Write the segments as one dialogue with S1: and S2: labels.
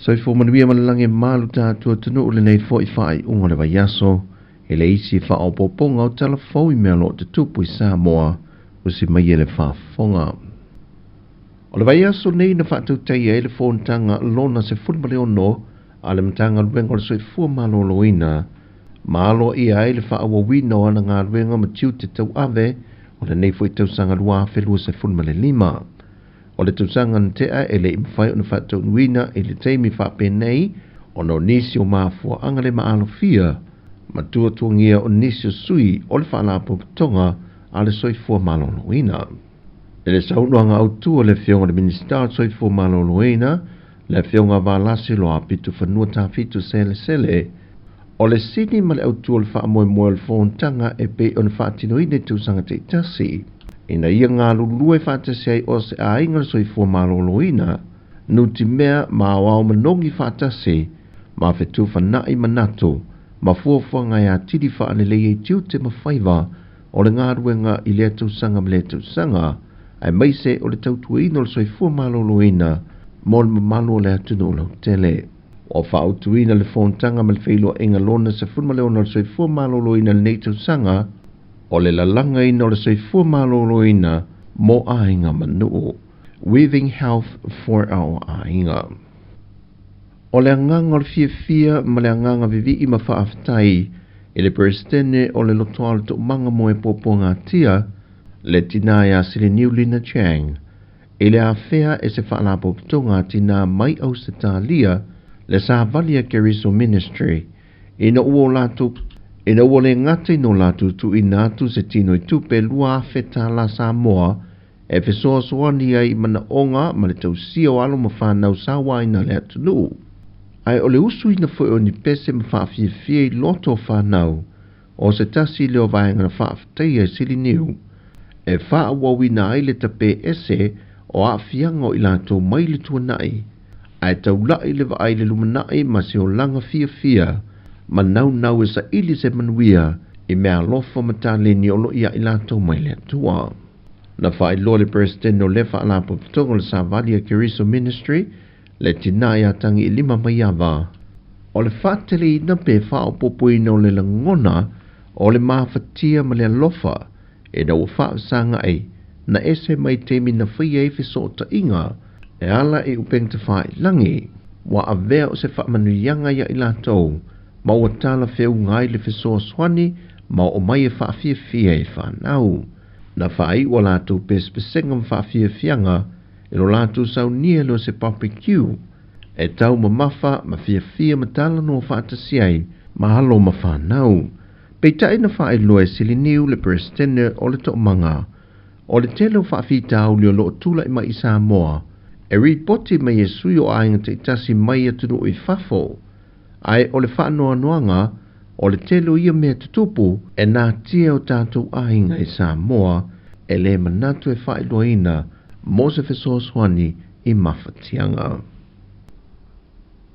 S1: Soi fo manuia malalange malu tātua tunu ule nei fo I whai unga le vaiaso, e le isi wha o poponga o talafou I mea lo te tupu I Samoa, o si mai e le whafonga. O le vaiaso nei na whaatau tei e le whontanga lona se fulmaleo no, a le mtanga luenga o le soi fua maloloina, malo ia e le whaawa wino ana ngā luenga ma tiu te tau ave, o le nei fo I tausanga lua whelua se fulmale lima. O le tausanga ntea e le imwhai o na whaatau nuina e le teimi whape nei, o no nisi o mafua angale ma alo fia, ma tua tuangia o nisi o sui o le whaalapo tonga a le soifua maloloina. E le saunoanga au tua le fionga le minister soifua maloloina, le fionga valasi lo apitu whanua tafitu sele, o le sini ma le au tua le wha moe moe le whontanga e pe o na whaatinoine tausanga te tasi. Ina ia ngā lulue whātasi ai o se a inga soifua maloloina, nuti mea ma wao manongi whātasi, ma whetu whanai manato, ma fuafua ngai a tiri whaanelei e tiu te mawhaiva, o le ngā ruenga I lea tausanga ma lea tausanga, ai maise o le tautuina o le soifua maloloina, mo le mamalo le atunu o lau tele. O whaautuina le whontanga ma le whailua inga lona se funmaleona le soifua maloloina le nei tausanga, o le lalanga ina o le soifua maloloina mo ainga manu, weaving health for our ainga. O le anganga o le fia ma le anganga vivi I ma whaaftai, e le presidente o le lotoa le to manga mo e popo ngā tia, le tina ia sili Niulina Chang, e le awhea e se whaalapo pitonga tina mai au se tālia, le Sahavalia Keriso Ministry, ina uo lātou Ina ua le ngate no latu tu inatu se tino I tupe lua feta la Samoa, e fesoa soani ai mana onga ma le tausia o alo ma whanau sawa ina le atunu. Ai o le usu ina fwe o ni pese ma whaafia fie I loto whanau, o se tasi leo vaenga na whaaftai e sili niu, e wha wawina ai le tape ese o a fianga o ilato mai le tuanai, ai taulai le va ai le lumanai ma se o langa fia, ma nau e sa ili se manuia I mea lofa mataleni o lo ia I lato mai le atua. Na whai loa le presidente o le whaalapo pitonga le Sahavalia Keriso Ministry, le tina ia tangi I 5 mai ava. O le whatele ina pe whao popoina o le langona, o le mawhatia ma le alofa, e na ua whaasanga ai, na ese mai temi na whia e whisota inga, e ala e upeng te whai langi, wa avea o se whaamanuianga ia I lato, ma ua tala wheu ngai le whesoa swani, ma o mai e whaafia e whanau. Na whai ua lātou pespesenga whaafia e lo lātou sau nia lo se barbecue, e tau ma mawha ma fia matala no whaatasiai, ma halo ma whanau. Pei tai na whae loa e sili niu le presidente o le to'omanga, o le telo whaafita au leo lo tula I mai I Samoa, e ripoti mai e sui o ainga te itasi mai atunu I fafo, ai o le whaanoanoanga o le telo ia mea tutupu e nā tia o tātou ainga I Samoa e le manatu e whaeloina mo se whesoswani I mawhatianga.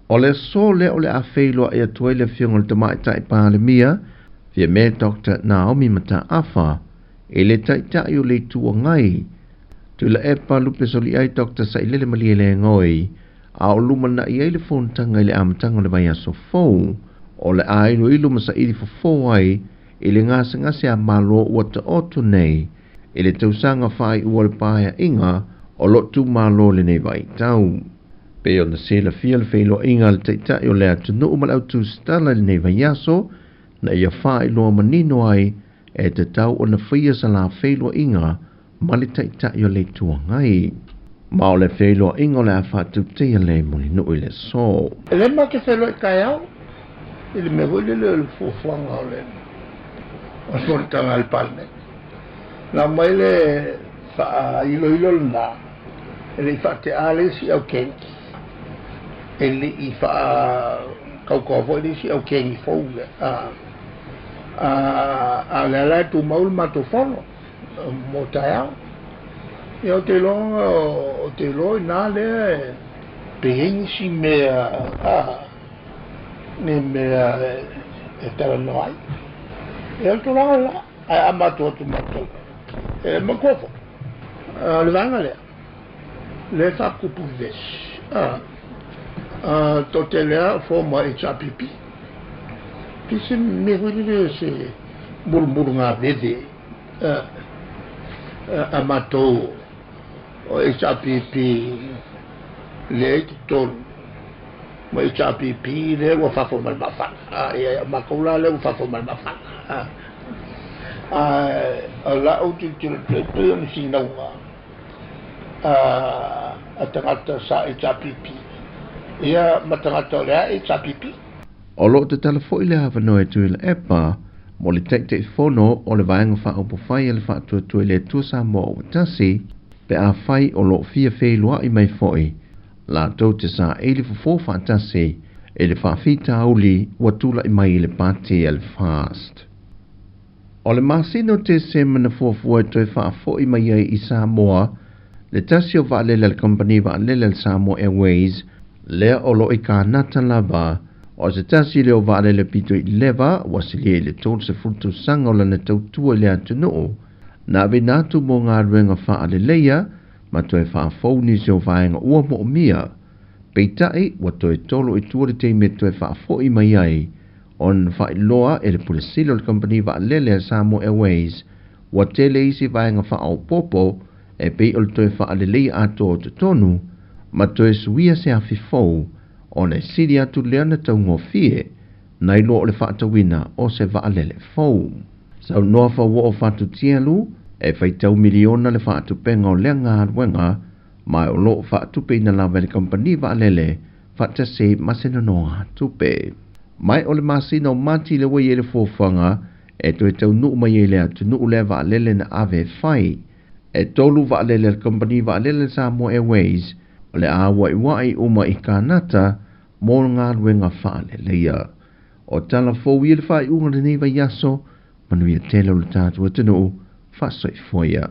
S1: O le so le o le awheiloa e atuai le whionga le tamaita I Pālemia, fia me Dr. Naomi Mataafa, e le taitai o le tua ngai, tu la epa lupe soli ai Dr. Sailele Maliele ngoi, a o lumana I ai le whontanga I le amatanga le mai aso fau, o le aino I luma sa iri fo ai, I le ngase a malo ua ta oto nei, I le tausanga whai ua le pāia inga, o lotu malo le nei vai tau. Pe o na se la fia le whailo inga le teitai o le atunu umal autu stala le nei vai aso, na ia whai loa manino ai, e te tau o na whia sa la whailo inga, ma le teitai o le tuangai. Ma o le whailo inga le a whatu tea le moni no I le so.
S2: Le ma ke whailo I kai au, I le me wile le fuafuanga o le, o sortanga al palme. Na mai le wha ilo na, e le wha te ale si au kenki. E le I wha kaukawha le si au kenki fauga. A le ala tu maul mato whono, mo tai au. E o te longa nā le te hengi si mea e tara noai. E o te longa la, a mato atu mato. E makofo. Le vanga lea. Le whakupu vesi. Totelea forma HRPP. Pisi me wile se buruburu ngā vede amatou o HRPP le tonu ma HRPP le wa fafo mal mafana ia makola le wa fafo mal mafana la o tu on sinaunga atangata sa HRPP ia matangata le HRPP
S1: o lo te telefoi le hawa noe tui le epa, mo le te fono o le vaenga wha o pofai e le wha tui le tuasa mo o tasi, pe a whai o lo fia whei lua i mai foi. La tau te sa eili fufo wha tasi, e le wha fita auli wa tula i mai le pati e le fast. O le masino te se mana fuafua e tui wha foi mai ai i Samoa, le tasi o wa lele le company wa lele le Samoa Airways, lea o lo i ka nata lava, o se tasi leo vale le pito i leva, wasilie le tōl se frutu sanga o lana tautua le atu noo, na ave natu mo ngā ruenga wha ale leia, ma toi wha fauni se o whaenga ua mo o mia. Peitai, wa toi tolo i tuare te me toi wha fo i mai ai, on wha i loa e le pule silo le company wa lele a Samoa Airways, wa tele isi whaenga wha au popo, e pei o le toi wha ale leia ato o te tonu, ma toi suia se a fifou, o nei siri atu leana tau ngō fie, nai lo le whaatawina o se waalele fau. Sau noa wha wo o whatu tielu, e whai tau miliona le whaatu penga o lea ngā ruenga, mai o lo whaatu pe na lawa le kompani waalele, whaata se masena noa tupe. Mai o le masina o mati le wai e le fōwhanga, e toi tau nuu mai e le atu nuu le waalele na ave whai, e tolu waalele le kompani waalele Samoa Airways, o le awa i wai uma i kānata mō ngā ruenga whaale leia. O tala fōu i le whai unga le neiva yaso, manuia telo le tātua tino, whasoi foia.